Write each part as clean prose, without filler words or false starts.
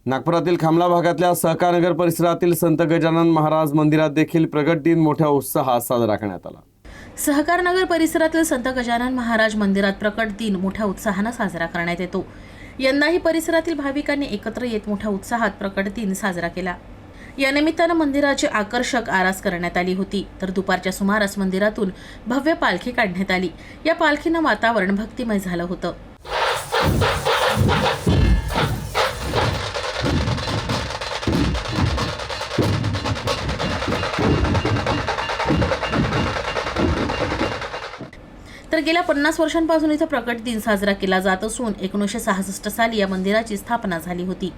नागपुरातील खामला भागातल्या सहकारनगर परिसरातील संत गजानन महाराज मंदिरात देखील प्रगट दिन मोठ्या उत्साहात साजरा करण्यात आला। सहकारनगर परिसरातील संत गजानन महाराज मंदिरात प्रकट दिन मोठ्या उत्साहाने साजरा करण्यात येतो। यंदाही परिसरातील भाविकांनी एकत्र येत मोठ्या उत्साहात प्रकट दिन साजरा केला। या निमित्ताने मंदिराची आकर्षक आरास करण्यात आली होती, तर दुपारच्या सुमारास मंदिरातून भव्य पालखी काढण्यात आली। या पालखीने वातावरण भक्तिमय झालं होतं। तर गेल्या 50 वर्षांपासून इथे प्रकट दिन साजरा केला जात असून 1966 साली या मंदिराची स्थापना झाली होती।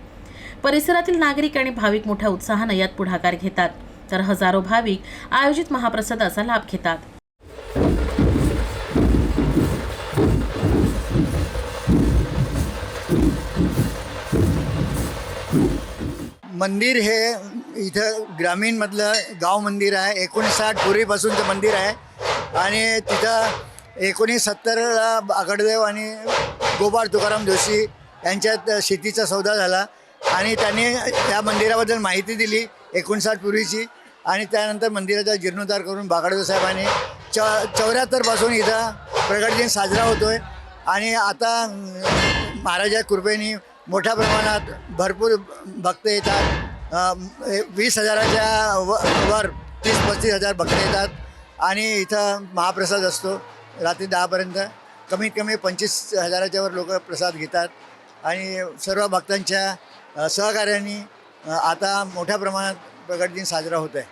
परिसरातील नागरिक आणि भाविक मोठ्या उत्साहाने यात पुढाकार घेतात, तर हजारो भाविक आयोजित महाप्रसादाचा लाभ घेतात। मंदिर हे इथं ग्रामीणमधलं गाव मंदिर आहे। 1960 पूर्वीपासूनचं मंदिर आहे आणि तिथं 1970ला बागडदेव आणि गोपाळ तुकाराम जोशी यांच्यात शेतीचा सौदा झाला आणि त्यांनी या मंदिराबद्दल माहिती दिली 1960 पूर्वीची आणि त्यानंतर मंदिराचा जीर्णोद्धार करून बागडदेव साहेबांनी 74पासून इथं प्रगट दिन साजरा होतो आहे आणि आता महाराजा कृपेने मोठ्या प्रमाणात भरपूर भक्त येतात। 20,000च्या वर 30-35 हजार भक्त येतात आणि इथं महाप्रसाद असतो रात्री 10पर्यंत। कमीत कमी 25,000च्या वर लोक प्रसाद घेतात आणि सर्व भक्तांच्या सहकार्याने आता मोठ्या प्रमाणात प्रगट दिन साजरा होत आहे।